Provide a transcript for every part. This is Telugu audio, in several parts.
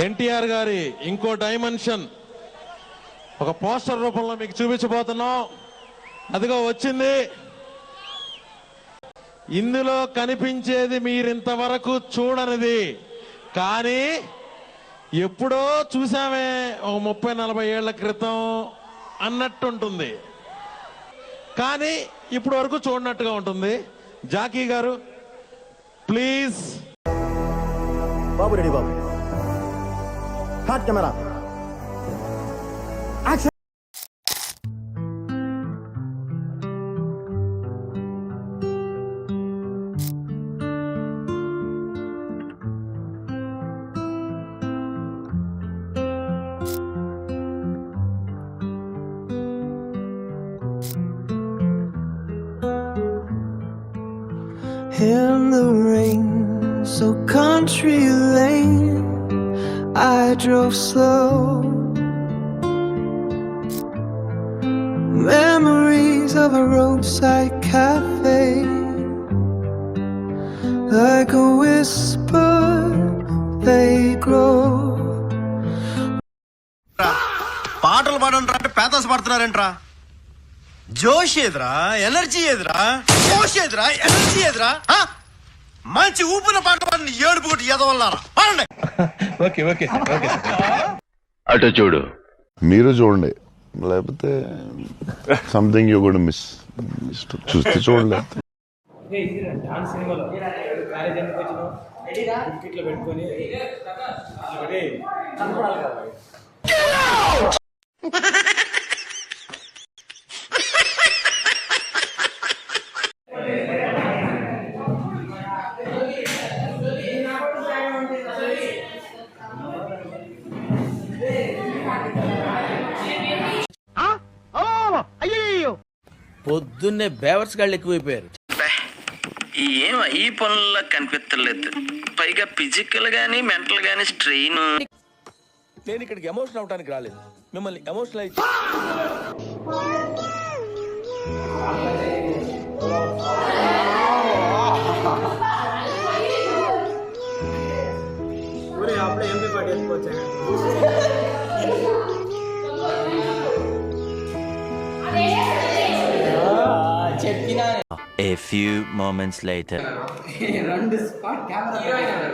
ఎన్టీఆర్ గారి ఇంకో డైమెన్షన్ ఒక పోస్టర్ రూపంలో మీకు చూపించబోతున్నాం. అదిగో వచ్చింది. ఇందులో కనిపించేది మీరింతవరకు చూడనిది, కానీ ఎప్పుడో చూసామే ఒక 30-40 ఏళ్ల క్రితం అన్నట్టుంటుంది, కానీ ఇప్పుడు వరకు చూడనట్టుగా ఉంటుంది. జాకీ గారు please. Babu ready Babu. Hot camera action. In the rain, so country lane, I drove slow. Memories of a roadside cafe, like a whisper, they grow. పాటలు పాడంట్రా అంటే పేతాస్ పాడుతున్నారంట్రా. జోష్ ఏదిరా, ఎనర్జీ ఏదిరా, జోష్ ఏదిరా, ఎనర్జీ ఏదిరా. మంచి ఊపిన పాట పాడండి. ఏడుపు కొట్టి ఎదవల్లారా పాడండి. Okay okay okay. అటు చూడు. మీరు చూడండి, లేకపోతే సంథింగ్ యూ కూడా మిస్. చూస్తే చూడలేదు. డాన్స్ సినిమాలో కాలేజ్ ఎందుకు వచ్చినావు? ఇట్లా పెట్టుకొని పొద్దున్నే బేవర్స్ గాళ్ళు ఎక్కువైపోయారు. ఏం ఈ పనుల్లో కనిపించలేదు. పైగా ఫిజికల్ గానీ మెంటల్ గానీ స్ట్రెయిన్. నేను ఇక్కడికి ఎమోషనల్ అవడానికి రాలేదు, మిమ్మల్ని ఎమోషనల్ అయితే. అప్పుడే ఎంపీ పార్టీ వెళ్ళిపోవచ్చా? A few moments later. రెండు స్పాట్ కెమెరా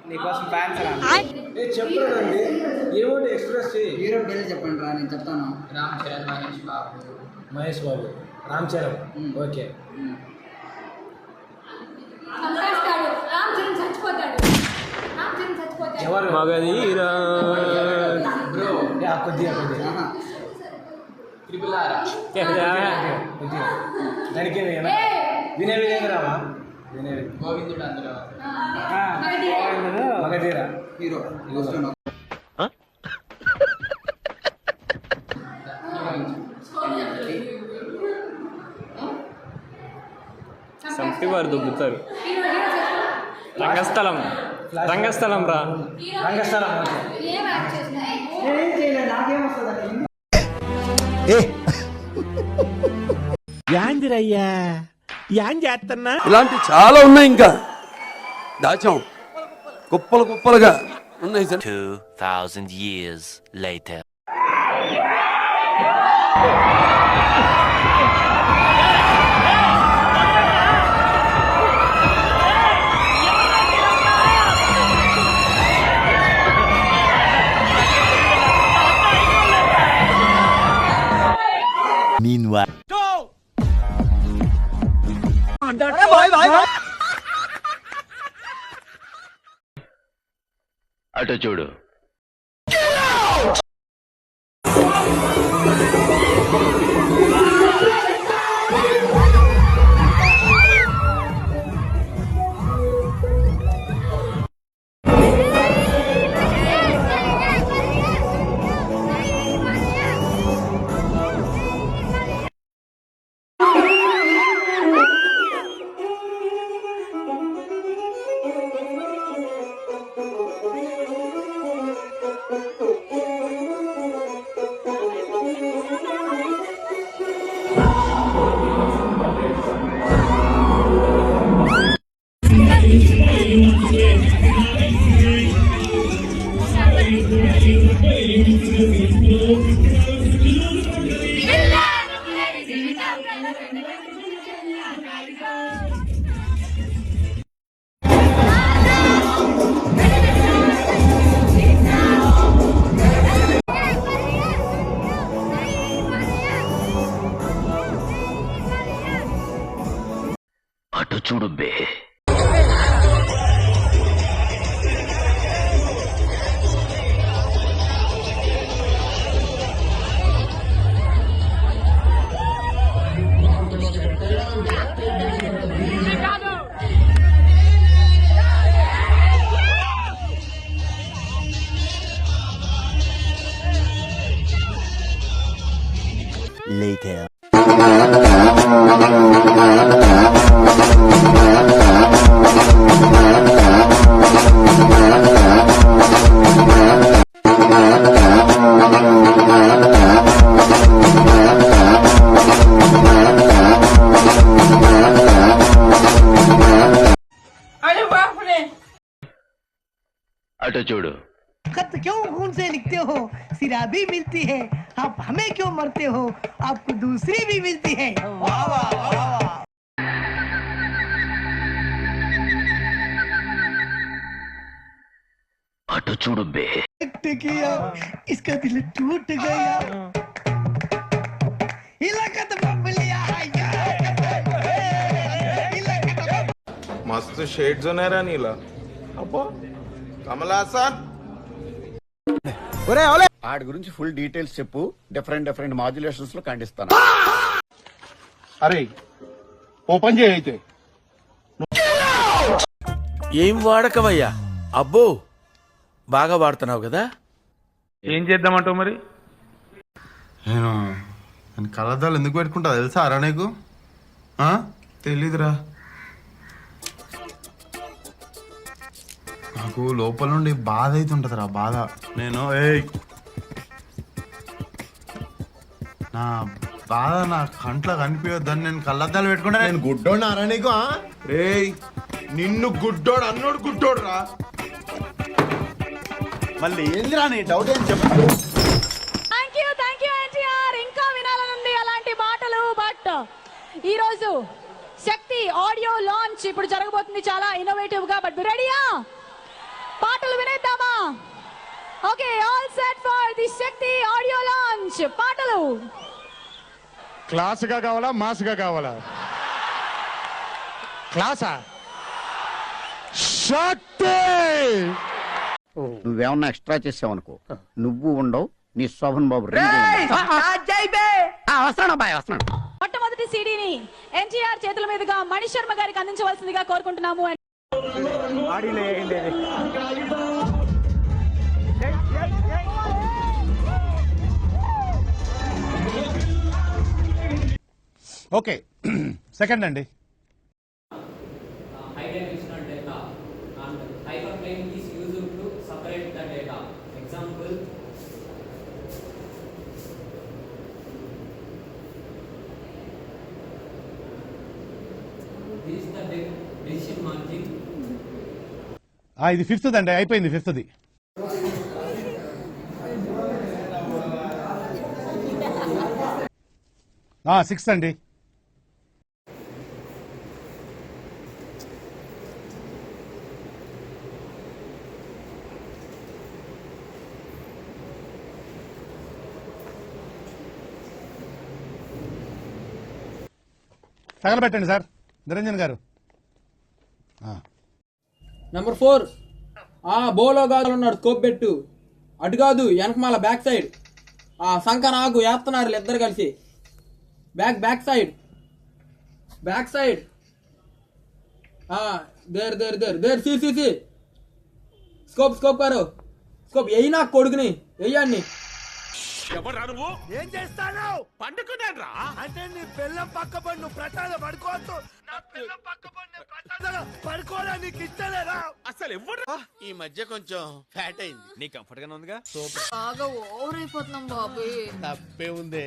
నీకోసం ఫ్యాన్స్ చెప్పండి. ఏమో ఎక్స్ప్రెస్ చేయి. హీరో పేరు చెప్పండి రా, నేను చెప్తాను. రామ్ చరణ్, మహేష్ బాబు. రామ్ చరణ్ ఓకే. ఎవరు మగధీరా కొద్దిగా దానికి వినయ విజయరామా, వినయ గోవిందుడు అందులో మగధీరా హీరో. సంపి వారు దొబ్బుతారు. రంగస్థలం, రంగస్థలం రా, రంగస్థలం. యాందిరయ్యా యాం చేస్తున్నా. ఇలాంటి చాలా ఉన్నాయి, ఇంకా దాచాం కుప్పలు కుప్పలుగా ఉన్నాయి. 2000 years later. Meanwhile. అటు చూడు. అటు చూడు బే. Later. అటు చూడు. खत क्यों खून से लिखते हो? सिरा भी मिलती है, आप हमें क्यों मरते हो? आपको दूसरी भी मिलती है। वाह वाह वाह। అటు చూడు బే. किया इसका दिल टूट गया। इलाका तो लिया मस्त शेड्स ఉన్నాయరా నీలా అబ్బో కమలాసన్ ఆడి గురించి ఫుల్ డీటెయిల్స్ చెప్పు, డిఫరెంట్ డిఫరెంట్ మాడ్యులేషన్స్ లో ఖండిస్తాను. అరే ఓపెన్ చేయి అయితే. ఏం వాడకవయ్యా? అబ్బో బాగా వాడుతున్నావు కదా. ఏం చేద్దామంటావు మరి? నేను కళ్ళద్దాలు ఎందుకు పెట్టుకుంటా తెలుసా అరా నీకు? తెలీదురా. నాకు లోపల నుండి బాధ అవుతుంటది రా, బాధ. నేను నా బాధ నా కంట్లో కనిపించొద్దని నేను కళ్ళద్దాలు పెట్టుకుంటా. నేను గుడ్డోడు అరా నీకు? రేయ్ నిన్ను గుడ్డోడు అన్నోడు గుడ్డోడు రా. మళ్ళీ ఏందిరా నీ డౌట్ ఏం చెప్పు. Thank you NTR. ఇంకా వినాలనుంది అలాంటి మాటలు. బట్ ఈ రోజు శక్తి ఆడియో లాంచ్ ఇప్పుడు జరగబోతుంది, చాలా ఇన్నోవేటివ్ గా. బట్ రెడీయా? పాటలు వినేద్దామా? Okay, all set for the Shakti audio launch. పాటలు క్లాస్ గా కావాలా మాస్ గా కావాలా? క్లాసా? శక్తి నువ్వేమన్నా ఎక్స్ట్రా చేసావనుకో, నువ్వు ఉండవు, నీ శోభన్ బాబు మొట్టమొదటి సీడీని ఎన్టీఆర్ చేతుల మీదుగా మణి శర్మ గారికి అందించవలసిందిగా కోరుకుంటున్నాము. ఓకే సెకండ్ అండి. ఇది ఫిఫ్త్ అండి, అయిపోయింది ఫిఫ్త్ది. సిక్స్త్ అండి. తగలబెట్టండి సార్ నిరంజన్ గారు. నెంబర్ 4 బోలో గారు ఉన్నాడు, స్కోప్ పెట్టు. అటు కాదు, వెనకమాల బ్యాక్ సైడ్. సంక నాకు వేస్తున్నారు ఇద్దరు కలిసి. బ్యాక్ సైడ్ దేర్ సి స్కోప్ కారు స్కోప్ ఎయ్యి నాకు కొడుకుని వెయ్యండి. ఏం చేస్తాను? పండుకున్నాను రా. అంటే నీ పిల్లం పక్క పడి ప్రసాద పడుకోవద్దు. పడుకోరా, నీకు ఇష్టలేరా? అసలు ఎవరు ఈ మధ్య కొంచెం ఫ్యాట్ అయింది. నీ కంఫర్ట్ గానే ఉందిగా? బాగా ఓవర్ అయిపోతున్నాం బాబు. తప్పే ఉంది.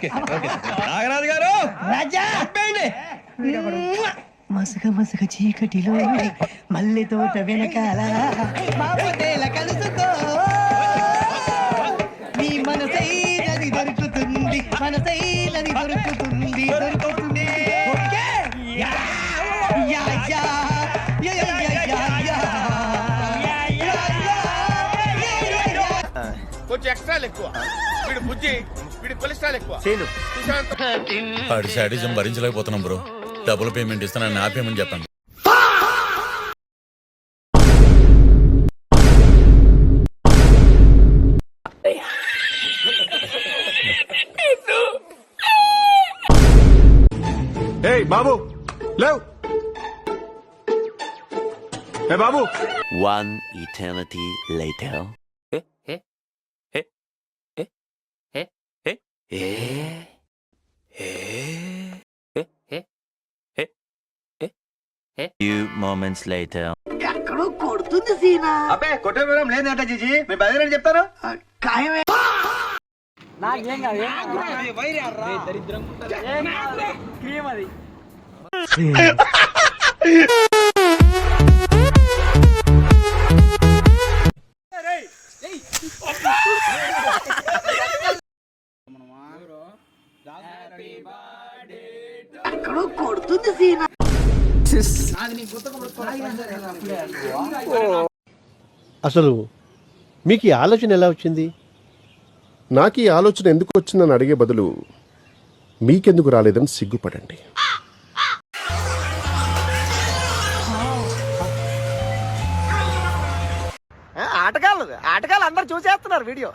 నాగరాజు గారు రాజా మసక మసక చీకటిలో మల్లె తోట వెనకాల బాపతేల కలుసుకో నీ మనసైనది దొరుకుతుంది మనసైనది దొరుకుతుంది దొరుకుతుంది okay? Yeah, yeah, yeah, yeah, yeah, yeah, yeah, yeah. కొంచెం ఎక్స్ట్రా ఎక్కువ వీడు బుజ్జి వీడి కొలెస్ట్రాల్ ఎక్కువ వాడి శాడిజం భరించలేకపోతున్నాం బ్రో. డబుల్ పేమెంట్ ఇస్తానని ఆపేయమని చెప్పండి. బాబు లేవు బాబు. One eternity later. Few moments later. ఎక్కడో కొడుతుంది సీనా అబ్బే కొట్టే వివరం లేదంట జీజీ మీ బదిలీ చెప్తారు. ఖాయమే ఎక్కడో కొడుతుంది సీనా అసలు మీకు ఈ ఆలోచన ఎలా వచ్చింది? నాకు ఈ ఆలోచన ఎందుకు వచ్చిందని అడిగే బదులు మీకెందుకు రాలేదని సిగ్గుపడండి. ఆటగాళ్ళు అందరు చూసేస్తున్నారు వీడియో.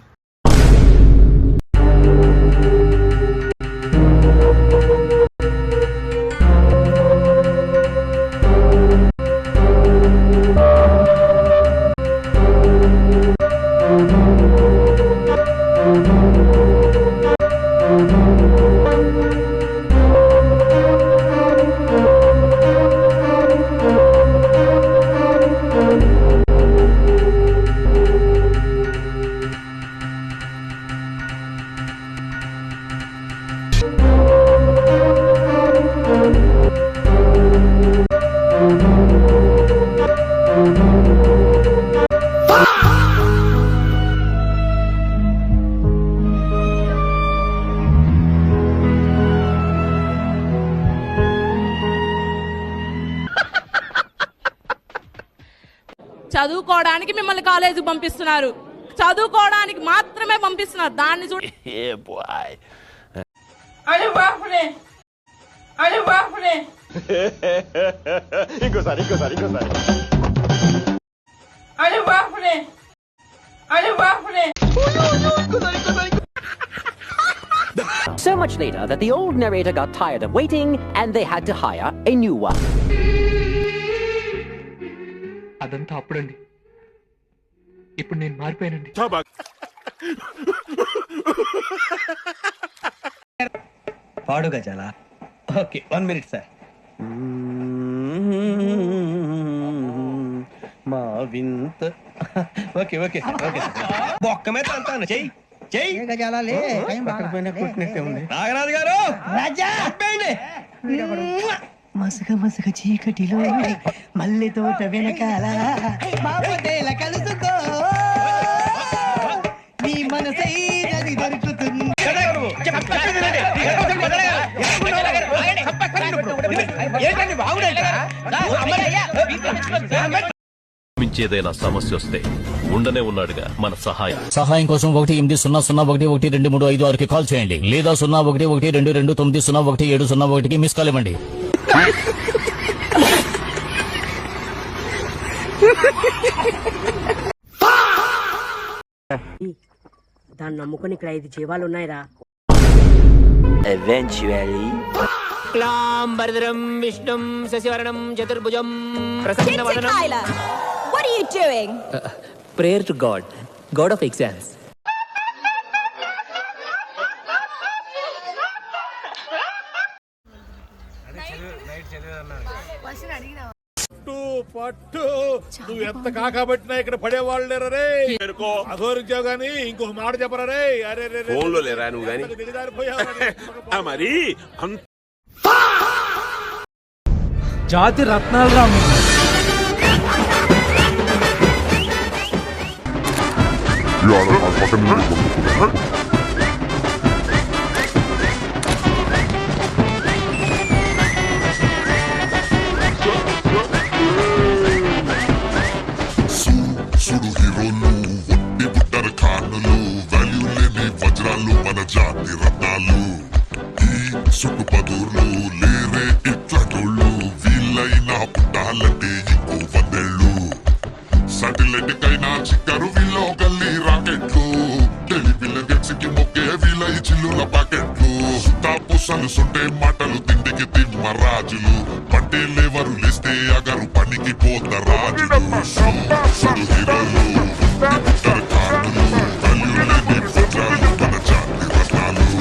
చదువుకోవడానికి మిమ్మల్ని కాలేజీ పంపిస్తున్నారు, చదువుకోవడానికి మాత్రమే పంపిస్తున్నారు. దాన్ని చూడ ఇంకోసారి So much later that the old narrator got tired of waiting and they had to hire a new one. అదంతా అప్పుడండి, ఇప్పుడు నేను మారిపోయానండి. పాడుగా చాలా ఓకే 1 minute సార్. మా వింత ఓకే ఓకే ఓకే బొక్క మీద అంతాను చెయ్యి చెయ్యి నాగరాజు గారు రాజా మసక మసక చీకటిలో మల్లె తోట వెనకాల బాపతేల కలుసుకో నీ మనసైనది దొరుకుతుంది. ఏదైనా సమస్య వస్తే ఉండనే ఉన్నాడుగా మన సహాయం కోసం 180011235 కాల్ చేయండి, లేదా 011222901701కి మిస్ కాల్ ఇవ్వండి. దాన్ని నమ్ముకుని ఇక్కడ 5 జీవాలు ఉన్నాయిరా. Eventually. క్లాంబరధరం విష్ణుం శశివర్ణం చతుర్భుజం ప్రసన్నవదనం. What are you doing? Prayer to God, God of exams. పట్టు నువ్వు ఎంత కాకబట్టినా ఇక్కడ పడేవాళ్ళు లేరా రే అఘోరించావు గానీ ఇంకొక మాట చెప్పరా రే అరే రే ఫోన్లో లేరా నువ్వు గానీ మరి జాతి రత్నాలు రాము సుడు హీరోలు ఒట్టి బుట్టర ఖానులు వాల్యూ లేని వజ్రాలు మన జాతి రత్నాలు ఈ సుట్టు పదూర్లు లేరే ఇట్లాటోళ్ళు వీళ్ళైనా పుట్టాలంటే ఇంకో 100 ఏళ్ళు సాటిలైట్ కైనా చిక్కరు వీళ్ళో గల్లీ రాకెట్లు టెలివిజన్ గెట్స్కి మొక్కే వీళ్ళ చిల్లుల పాకెట్లు తాపుసలు సుంటే మాటలు తిండికి తిమ్మ రాజులు పట్టేలేవరు లేస్తే అగరు పనికి పోత రాజులు సుడు హీరోలు పుట్టారు కానులు వాల్యూ లేని వజ్రాలు మన జాతి రత్నాలు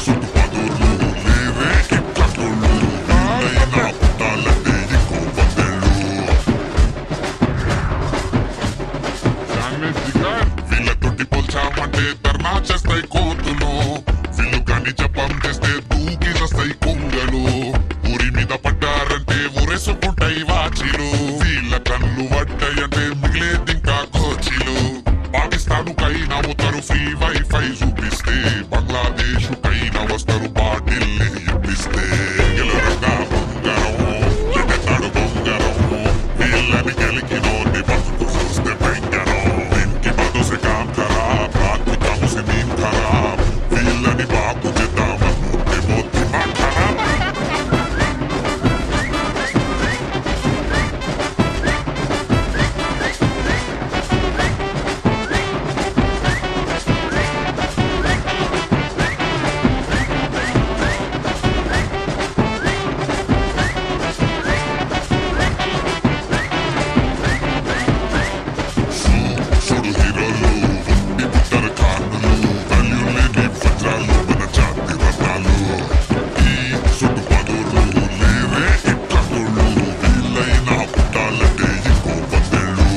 సుట్టు పదూర్లు లేరే ఇట్లాటోళ్ళు వీళ్ళైనా పుట్టాలంటే ఇంకో 100 ఏళ్ళు వీళ్ళతోటి పోల్చామంటే ధర్నా చేస్తాయి కోతులు వీళ్ళు కానీ జపం చేస్తే దూకి వస్తాయి కొంగలు ఊరి మీద పడ్డారంటే ఊరేసుకుంటాయి వాచిలు వీళ్ళ కళ్ళు పడ్డాయంటే మిగిలేది ఇంకా కోచిలు పాకిస్తాన్ కైనా పోతారు ఫ్రీ వైఫై చూపిస్తే బంగ్లాదేశ్ కైనా వస్తారు బాటిల్ని ఇప్పిస్తే గెలరంగా బొంగరం ఎగతాడు బొంగరం వీళ్ళని గెలికినోని బతుకు చూస్తే భయంకరం దీనికి బతుసే కామ్ ఖరాబ్ రాత్రి కాముసే నీమ్ ఖరాబ్ వీళ్ళని బాగు చేద్దామనుకుంటే మోతి మా ఖరాబ్ సుడు హీరోలు ఒట్టి బుట్టర ఖానులు వాల్యూ లేని వజ్రాలు మన జాతి రత్నాలు ఈ సుట్టు పదూర్లు లేరే ఇట్లాటోళ్ళు వీళ్ళైనా పుట్టాలంటే ఇంకో 100 ఏళ్ళు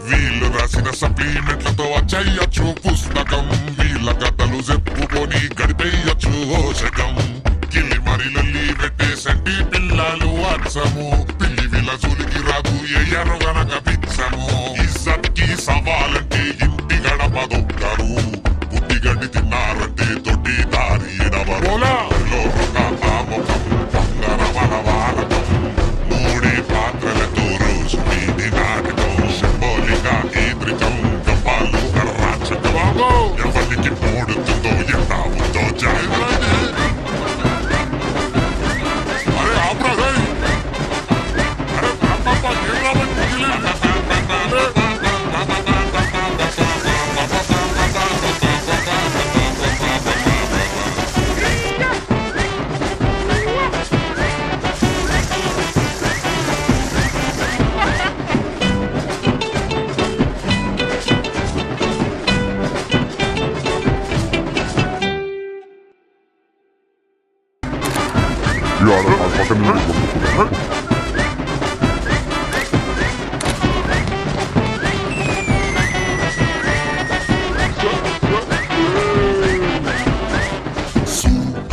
వీళ్ళు రాసిన సప్లిమెంట్లతో వచ్చేయచ్చు పుస్తకం వీళ్ళ కథలు చెప్పుకొని గడిపేయచ్చు ఓషకం కిల్లి మరి లల్లి పెట్టే సంటి పిల్లలు అచ్చము పిల్లి వీళ్ళ జోలికి రాదు ఎయ్యరు గనక పిచ్చము ఇజ్జత్కి సవాలంటే ఇంటి గడప దొక్కరు బుద్ధి గడ్డి తిన్నారంటే తొట్టి దారి ఎడవరు ముఖం బంగారమల వారకం మూడే పాత్రలతో రోజు వీధి నాటకం సింబోలిక ఈద్రికం గంపాలు రాచకం ఎవరికి పోడుతుందో ఎంత ఉందో జాగ్రత్త అరే ఆప్రా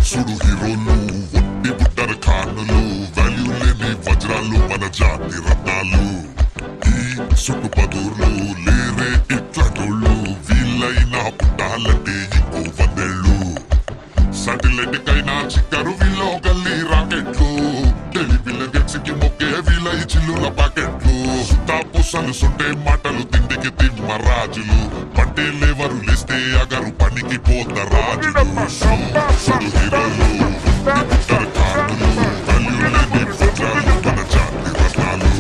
సుడు హీరోలు ఒట్టి బుట్టర ఖానులు వాల్యూ లేని వజ్రాలు మన జాతి రత్నాలు ఈ సుట్టు పదూర్లు లేరే ఇట్లాటోళ్ళు వీళ్ళైనా పుట్టాలంటే ఇంకో 100 ఏళ్ళు సాటిలైట్ కైనా చిక్కరు వీళ్ళో గల్లీ రాకెట్లు టెలివిజన్ గెట్స్కి మొక్కే వీళ్ళ చిల్లుల పాకెట్లు తాపుసలు సుంటే మాటలు తిండికి తిమ్మ రాజులు పట్టేలేవరు లేస్తే అగరు పనికి పోత రాజులు సుడు హీరోలు పుట్టారు ఖానులు వాల్యూ లేని వజ్రాలు మన జాతి రత్నాలు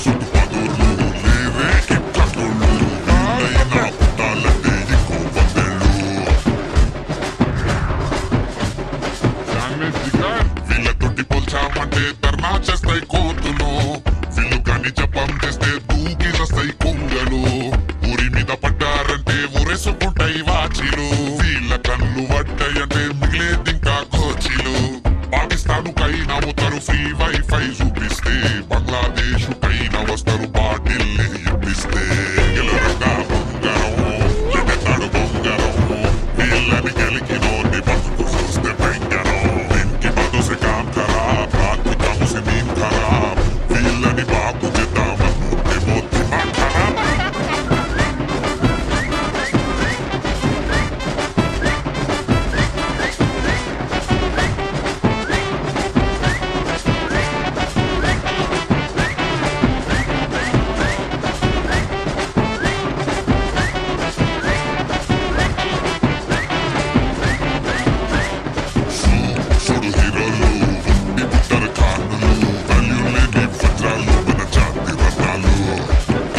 సుట్టు పదూర్లు లేరే ఇట్లాటోళ్ళు వీళ్ళైనా పుట్టాలంటే ఇంకో 100 ఏళ్ళు వీళ్ళతోటి పోల్చామంటే ధర్నా చేస్తాయి కోర్టు కానీ జపం చేస్తే దూకి వస్తాయి కొంగలు ఊరి మీద పడ్డారంటే ఊరేసుకుంటాయి వాచిలు వీళ్ళ కళ్ళు పడ్డాయంటే మిగిలేది ఇంకా కోచిలు పాకిస్తాన్ కైనా పోతారు ఫ్రీ వైఫై చూపిస్తే బంగ్లాదేశ్ కైనా వస్తారు బాటిల్ ఇప్పిస్తే గెలరంగా బొంగరం ఎడతాడు బొంగరం వీళ్ళని గెలికినోని బతుకు చూస్తే భయంకరం దీనికి బదుసే కాం ఖరాబ్ రాకు తముసే నీం ఖరాబ్ వీళ్ళని బాగు చేద్దామనుకుంటే మోతి ఖరాబ్ చూడు హీరోలు ఇప్పుతారు కానులు వాల్యూలేని వజ్రాలు మన జాతి రత్నాలు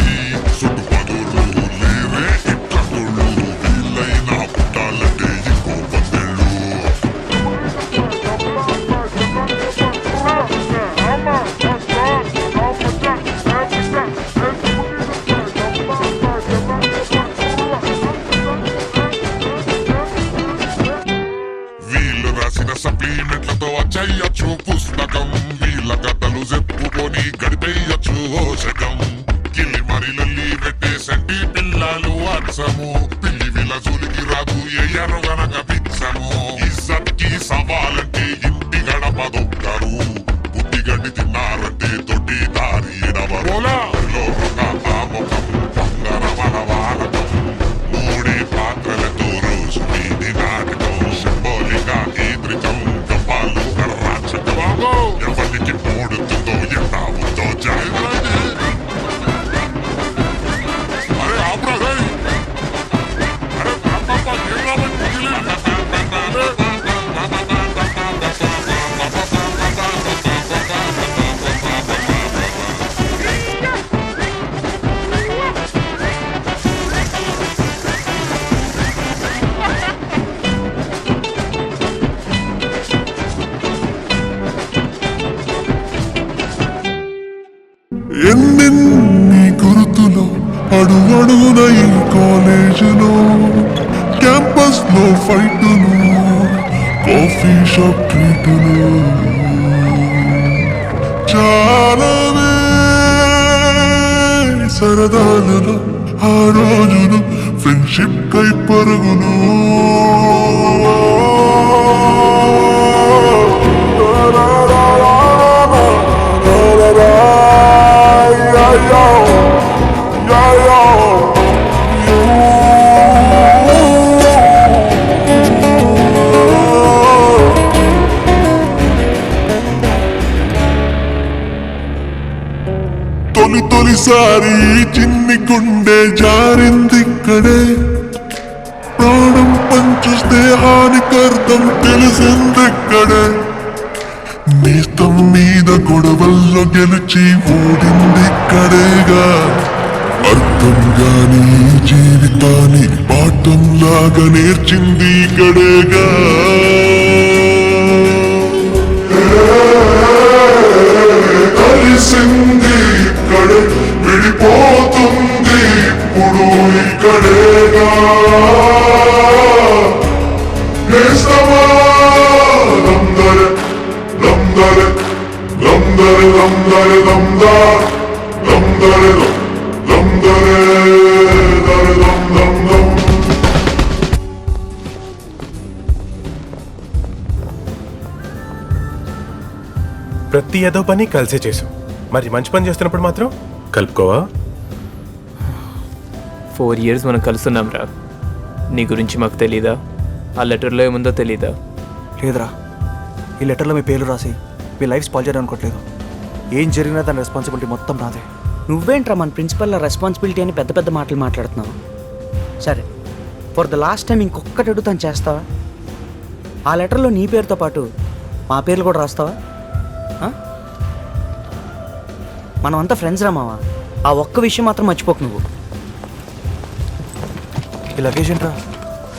ఈ సుడు పదులు లేరే ఇట్టగుళ్ళు వీళ్ళైనా పుట్టాలంటే ఇంకో వందేళ్ళు వీళ్ళు రాసిన సప్లిమెంట్లతో చేయొచ్చు పుస్తకం వీళ్ళ కథలు చెప్పుకొని గడిపేయచ్చు ఓషకం కిల్లి మరి లొల్లి పెట్టేసంటి పిల్లలు అచ్చము పిల్లి వీళ్ళ జూలికి రాదు ఎయ్యరు గనక పిచ్చము ఇజ్జత్కి సవాలంటే ఇంటి గడప దొక్కరు బుద్ధి గడ్డి తిన్నారంటే తొట్టి దారి ఎడవరు ముఖం బంగారమల వాలకం మూడే పాత్రలతో రోజు వీధి నాటకం సింబోలిగా ఈద్రికం గప్పాలు రాచకం ఎవరికి మూడుతుందో ఎంత ఉందో జాగ్రత్త అరే ఆప్రా ఎన్నెన్ని గుర్తులు అడుగడుగున ఈ కాలేజీలో క్యాంపస్ లో ఫైటులు కాఫీ షాప్ ట్రీటులు చాలానే సరదాలలో ఆ రోజులు ఫ్రెండ్షిప్ కై పరుగులు తొలిసారి చిన్ని గుండె జారిందిక్కడే ప్రాణం పంచు స్నేహానికర్థం తెలిసిందిక్కడే నేస్తం మీద గొడవల్లో గెలిచి ఓడిందిక్కడేగా అర్థం గాని జీవితాన్ని పాఠం లాగా నేర్చింది ఇక్కడేగా కలిసింది ఇక్కడే విడిపోతుంది ఇప్పుడు ఇక్కడేగా నేస్తమా లందరే లందరే లందరే లందరే లందా లందరే లందరే దరే లం లం లం. ప్రతి ఏదో పని కలిసే చేసాం మరి మంచి పని చేస్తున్నప్పుడు మాత్రం కలుపుకోవా 4 years మనం కలుస్తున్నాం రా నీ గురించి మాకు తెలీదా ఆ లెటర్లో ఏముందో తెలీదా లేదురా ఈ లెటర్లో మీ పేర్లు రాసి మీ లైఫ్ స్పాయిల్ చేయడం అనుకోవట్లేదు ఏం జరిగినా దాని రెస్పాన్సిబిలిటీ మొత్తం నాదే. నువ్వేంట్రా మన ప్రిన్సిపల్ రెస్పాన్సిబిలిటీ అని పెద్ద పెద్ద మాటలు మాట్లాడుతున్నావు. సరే ఫర్ ద లాస్ట్ టైం ఇంకొకటి అడుగుతాను చేస్తావా? ఆ లెటర్లో నీ పేరుతో పాటు మా పేర్లు కూడా రాస్తావా? మనం అంతా ఫ్రెండ్స్ రా మావా, ఆ ఒక్క విషయం మాత్రం మర్చిపోకు నువ్వు. ఈ లగేజ్ ఏంట్రా?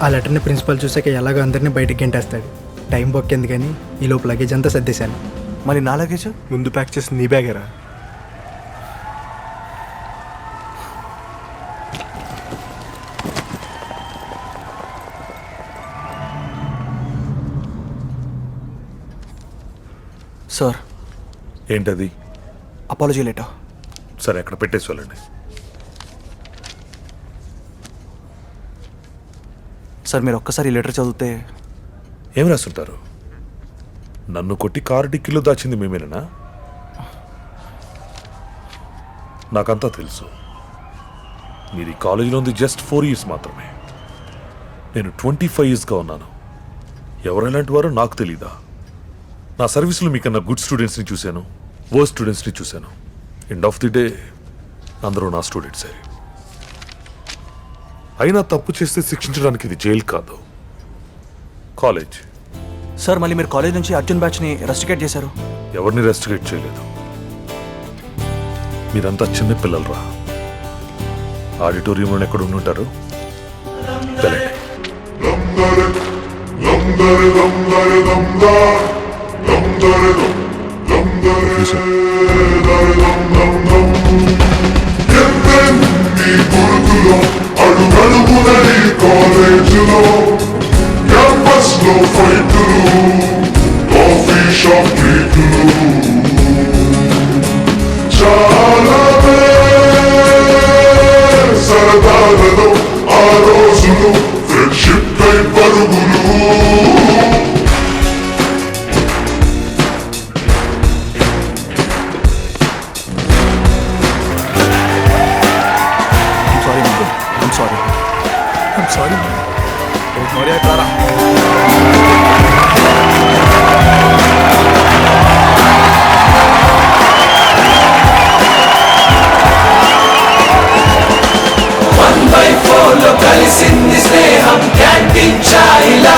ఆ లెటర్ని ప్రిన్సిపల్ చూసాక ఎలాగో అందరినీ బయటికి గెంటేస్తాడు. టైం బొక్కింది కానీ ఈ లోపు లగేజ్ అంతా సర్దేశాను. మళ్ళీ నా లగేజ్ ముందు ప్యాక్ చేసి నీ బ్యాగేరా. సార్. ఏంటది? Apology letter. సరే, అక్కడ పెట్టేసి వెళ్ళండి. సార్ మీరు ఒక్కసారి ఈ లెటర్ చదివితే. ఏం రాస్తుంటారు? నన్ను కొట్టి కారు డిక్కీలో దాచింది మేమేనా? నాకంతా తెలుసు. మీరు ఈ కాలేజీలో ఉంది జస్ట్ 4 years మాత్రమే. నేను 25 yearsగా ఉన్నాను. ఎవరెలాంటి వారో నాకు తెలీదా? నా సర్వీస్లో మీకన్నా గుడ్ స్టూడెంట్స్ని చూశాను, వర్స్ట్ స్టూడెంట్స్ని చూశాను. ఎండ్ ఆఫ్ ది డే అందరూ నా స్టూడెంట్సే. అయినా తప్పు చేస్తే శిక్షించడానికి ఇది జైలు కాదు, కాలేజ్. సార్ మళ్ళీ మీరు కాలేజ్ నుంచి అర్జున్ బ్యాచ్ని రెస్ట్రికేట్ చేశారు. ఎవరిని రెస్ట్రికేట్ చేయలేదు. మీరంతా చిన్న పిల్లలరా. ఆడిటోరియంలో ఎక్కడ ఉండుంటారు? అడుగడుగునని కాలేజీలో క్యాంపస్లో ఫైటులు, కాఫీ షాప్ కేకులు, చాలా సరదాలలో ఆ రోజులు ఫ్రెండ్షిప్ కై పరుగులు. కలిసింది స్నేహం క్యాంటీన్ ఛాయిలా.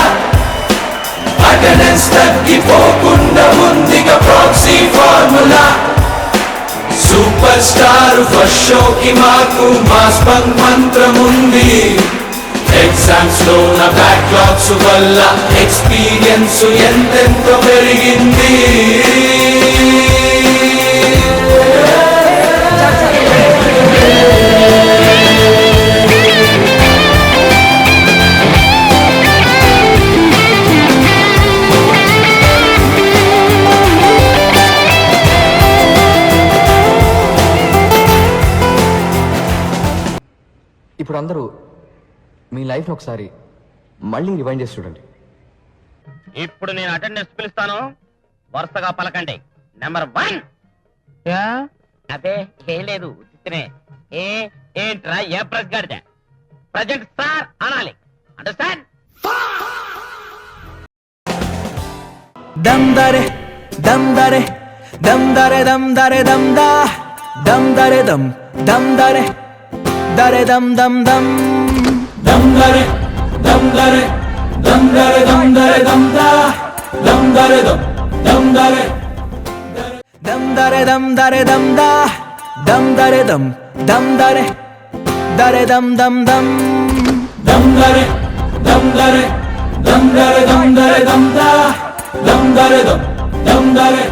అటెండెన్స్ తగ్గిపోకుండా ఉందిగా proxy formula. Super star first షోకి మాకు మాస్ బంక్ మంత్రం ఉంది. ఎగ్జామ్స్ లో నా బ్యాక్లాగ్స్ వల్ల ఎక్స్పీరియన్స్ ఎంతెంతో పెరిగింది. ఇప్పుడు అందరూ మీ లైఫ్ని ఒకసారి మళ్ళీ రివైండ్ చేసి చూడండి. ఇప్పుడు నేను అటెండెన్స్ పిలుస్తాను, వరుసగా పలకండి. నెంబర్ 1. అదే ఏం లేదు, ఏంట్రా ఏ ప్రెస్ గడితే ప్రజెంట్ సార్ అనాలి. అండర్స్టాండ్? దమ్ దరే దమ్ దరే దమ్ దరే దమ్ దరే దమ్ దా దమ్ దరే దమ్ దమ్ దరే దరే దమ్ దమ్ దమ్ దమ్ దరే దమ్ దరే దమ్ దరే దమ్ దరే దమ్ దా దమ్ దరే దమ్ దమ్ దరే దమ్ దరే దమ్ దరే దమ్ దా దమ్ దరే దమ్ దమ్ దరే దరే దమ్ దమ్ దమ్ దమ్ దరే దమ్ దరే దమ్ దరే దమ్ దరే దమ్ దా దమ్ దరే దమ్ దమ్ దరే